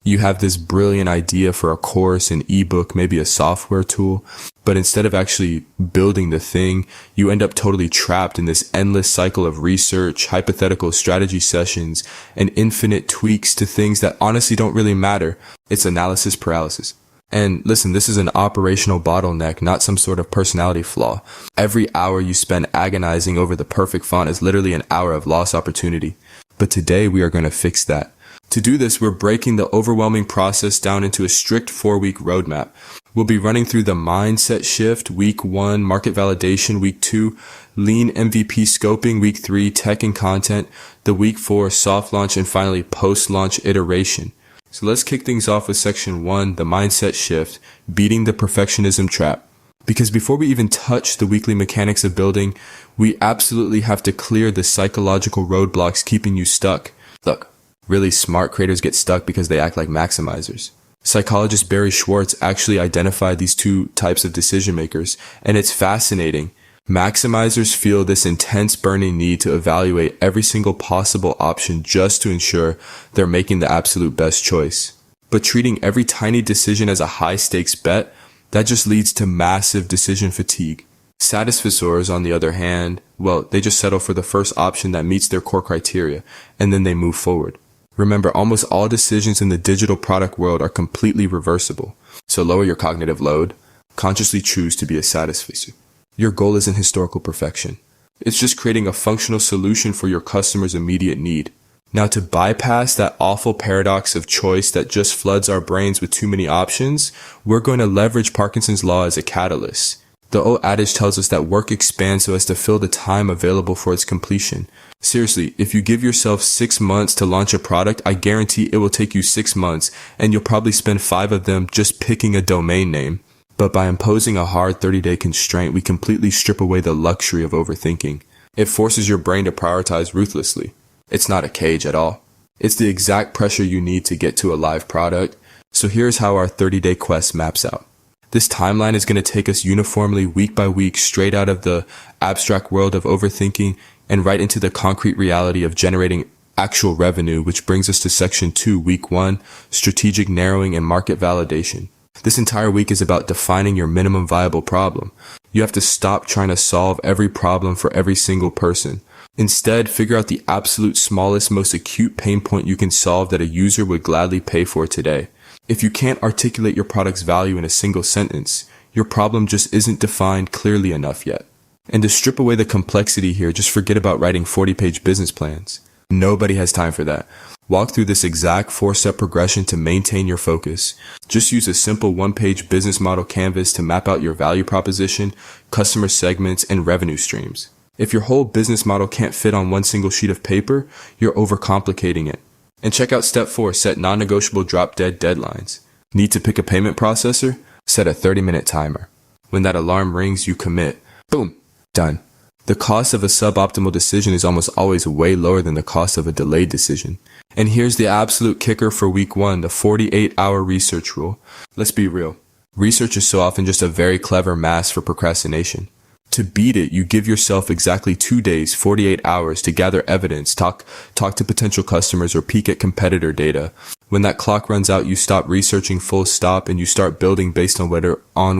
You have this brilliant idea for a course, an ebook, maybe a software tool, but instead of actually building the thing, you end up totally trapped in this endless cycle of research, hypothetical strategy sessions, and infinite tweaks to things that honestly don't really matter. It's analysis paralysis. And listen, this is an operational bottleneck, not some sort of personality flaw. Every hour you spend agonizing over the perfect font is literally an hour of lost opportunity. But today we are going to fix that. To do this, we're breaking the overwhelming process down into a strict 4-week roadmap. We'll be running through the mindset shift, week 1, market validation, week 2, lean MVP scoping, week 3, tech and content, the week 4, soft launch, and finally post-launch iteration. So let's kick things off with section 1, the mindset shift, beating the perfectionism trap. Because before we even touch the weekly mechanics of building, we absolutely have to clear the psychological roadblocks keeping you stuck. Look, really smart creators get stuck because they act like maximizers. Psychologist Barry Schwartz actually identified these two types of decision makers, and it's fascinating. Maximizers feel this intense burning need to evaluate every single possible option just to ensure they're making the absolute best choice. But treating every tiny decision as a high-stakes bet, that just leads to massive decision fatigue. Satisficers, on the other hand, well, they just settle for the first option that meets their core criteria, and then they move forward. Remember, almost all decisions in the digital product world are completely reversible. So lower your cognitive load. Consciously choose to be a satisficer. Your goal isn't historical perfection. It's just creating a functional solution for your customer's immediate need. Now, to bypass that awful paradox of choice that just floods our brains with too many options, we're going to leverage Parkinsons Law as a catalyst. The old adage tells us that work expands so as to fill the time available for its completion. Seriously, if you give yourself 6 months to launch a product, I guarantee it will take you 6 months, and you'll probably spend 5 of them just picking a domain name. But by imposing a hard 30-day constraint, we completely strip away the luxury of overthinking. It forces your brain to prioritize ruthlessly. It's not a cage at all. It's the exact pressure you need to get to a live product. So here's how our 30-day quest maps out. This timeline is going to take us uniformly week by week straight out of the abstract world of overthinking and right into the concrete reality of generating actual revenue, which brings us to section 2, week 1, strategic narrowing and market validation. This entire week is about defining your minimum viable problem. You have to stop trying to solve every problem for every single person. Instead, figure out the absolute smallest, most acute pain point you can solve that a user would gladly pay for today. If you can't articulate your product's value in a single sentence, your problem just isn't defined clearly enough yet. And to strip away the complexity here, just forget about writing 40-page business plans. Nobody has time for that. Walk through this exact 4-step progression to maintain your focus. Just use a simple 1-page business model canvas to map out your value proposition, customer segments, and revenue streams. If your whole business model can't fit on one single sheet of paper, you're overcomplicating it. And check out step 4, set non-negotiable drop-dead deadlines. Need to pick a payment processor? Set a 30-minute timer. When that alarm rings, you commit. Boom, done. The cost of a suboptimal decision is almost always way lower than the cost of a delayed decision. And here's the absolute kicker for week 1, the 48-hour research rule. Let's be real. Research is so often just a very clever mask for procrastination. To beat it, you give yourself exactly 2 days, 48 hours to gather evidence, talk to potential customers, or peek at competitor data. When that clock runs out, you stop researching full stop and you start building based on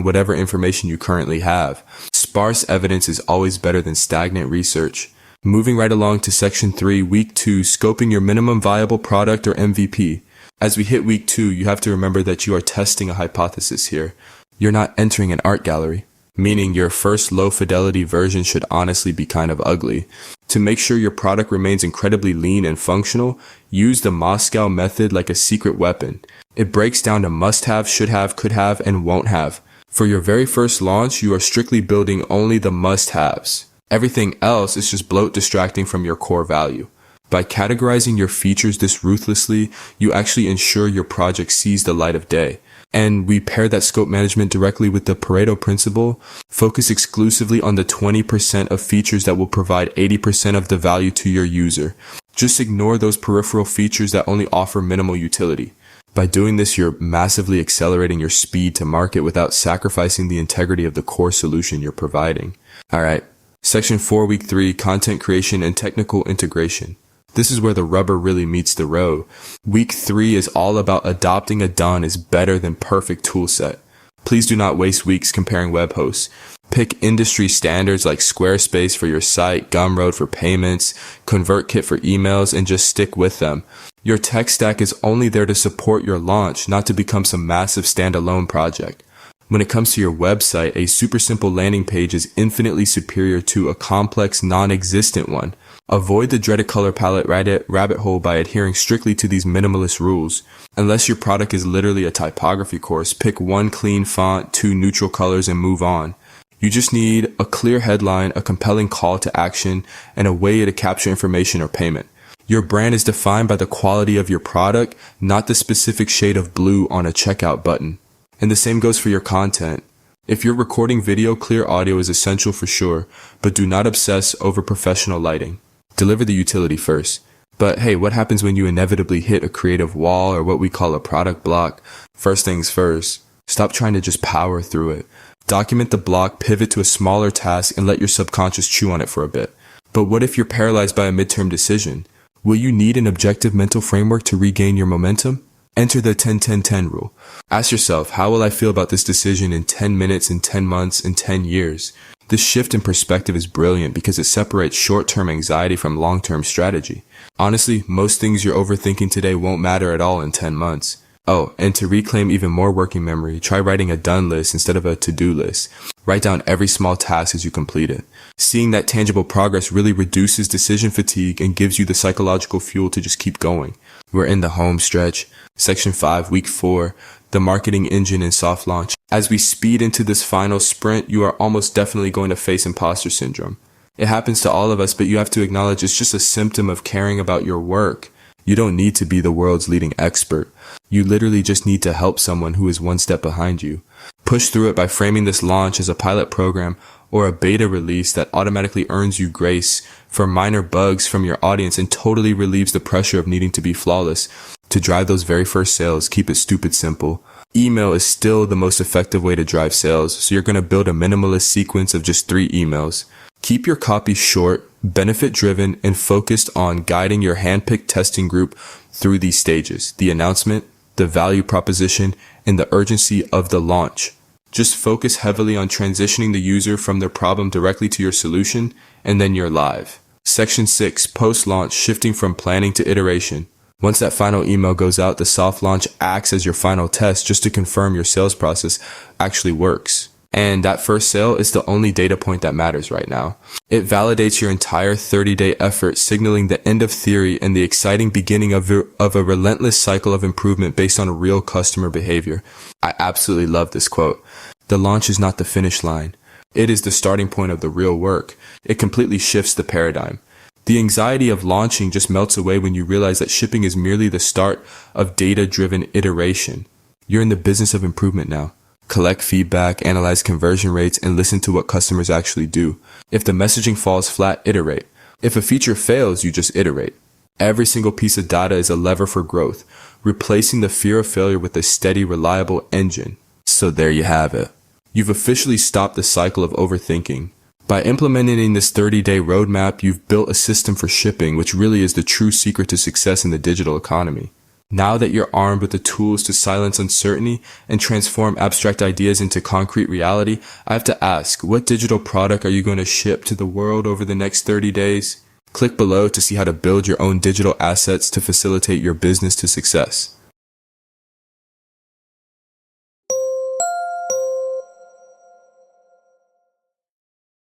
whatever information you currently have. Sparse evidence is always better than stagnant research. Moving right along to section 3, week 2, scoping your minimum viable product or MVP. As we hit week 2, you have to remember that you are testing a hypothesis here. You're not entering an art gallery, meaning your first low-fidelity version should honestly be kind of ugly. To make sure your product remains incredibly lean and functional, use the Moscow method like a secret weapon. It breaks down to must-have, should-have, could-have, and won't-have. For your very first launch, you are strictly building only the must-haves. Everything else is just bloat distracting from your core value. By categorizing your features this ruthlessly, you actually ensure your project sees the light of day. And we pair that scope management directly with the Pareto principle. Focus exclusively on the 20% of features that will provide 80% of the value to your user. Just ignore those peripheral features that only offer minimal utility. By doing this, you're massively accelerating your speed to market without sacrificing the integrity of the core solution you're providing. All right. Section 4, week 3, content creation and technical integration. This is where the rubber really meets the road. Week 3 is all about adopting a done is better than perfect toolset. Please do not waste weeks comparing web hosts. Pick industry standards like Squarespace for your site, Gumroad for payments, ConvertKit for emails, and just stick with them. Your tech stack is only there to support your launch, not to become some massive standalone project. When it comes to your website, a super simple landing page is infinitely superior to a complex, non-existent one. Avoid the dreaded color palette rabbit hole by adhering strictly to these minimalist rules. Unless your product is literally a typography course, pick one clean font, 2 neutral colors, and move on. You just need a clear headline, a compelling call to action, and a way to capture information or payment. Your brand is defined by the quality of your product, not the specific shade of blue on a checkout button. And the same goes for your content. If you're recording video, clear audio is essential for sure, but do not obsess over professional lighting. Deliver the utility first. But hey, what happens when you inevitably hit a creative wall or what we call a product block? First things first, stop trying to just power through it. Document the block, pivot to a smaller task, and let your subconscious chew on it for a bit. But what if you're paralyzed by a midterm decision? Will you need an objective mental framework to regain your momentum? Enter the 10-10-10 rule. Ask yourself, how will I feel about this decision in 10 minutes, in 10 months, in 10 years? This shift in perspective is brilliant because it separates short-term anxiety from long-term strategy. Honestly, most things you're overthinking today won't matter at all in 10 months. Oh, and to reclaim even more working memory, try writing a done list instead of a to-do list. Write down every small task as you complete it. Seeing that tangible progress really reduces decision fatigue and gives you the psychological fuel to just keep going. We're in the home stretch. Section 5, Week 4, the marketing engine and soft launch. As we speed into this final sprint, you are almost definitely going to face imposter syndrome. It happens to all of us, but you have to acknowledge it's just a symptom of caring about your work. You don't need to be the world's leading expert. You literally just need to help someone who is one step behind you. Push through it by framing this launch as a pilot program or a beta release that automatically earns you grace for minor bugs from your audience and totally relieves the pressure of needing to be flawless. To drive those very first sales, keep it stupid simple. Email is still the most effective way to drive sales, so you're going to build a minimalist sequence of just 3 emails. Keep your copy short, benefit-driven, and focused on guiding your handpicked testing group through these stages: the announcement, the value proposition, and the urgency of the launch. Just focus heavily on transitioning the user from their problem directly to your solution, and then you're live. Section 6, post-launch, shifting from planning to iteration. Once that final email goes out, the soft launch acts as your final test just to confirm your sales process actually works. And that first sale is the only data point that matters right now. It validates your entire 30-day effort, signaling the end of theory and the exciting beginning of a relentless cycle of improvement based on real customer behavior. I absolutely love this quote. The launch is not the finish line. It is the starting point of the real work. It completely shifts the paradigm. The anxiety of launching just melts away when you realize that shipping is merely the start of data-driven iteration. You're in the business of improvement now. Collect feedback, analyze conversion rates, and listen to what customers actually do. If the messaging falls flat, iterate. If a feature fails, you just iterate. Every single piece of data is a lever for growth, replacing the fear of failure with a steady, reliable engine. So there you have it. You've officially stopped the cycle of overthinking. By implementing this 30-day roadmap, you've built a system for shipping, which really is the true secret to success in the digital economy. Now that you're armed with the tools to silence uncertainty and transform abstract ideas into concrete reality, I have to ask, what digital product are you going to ship to the world over the next 30 days? Click below to see how to build your own digital assets to facilitate your business to success.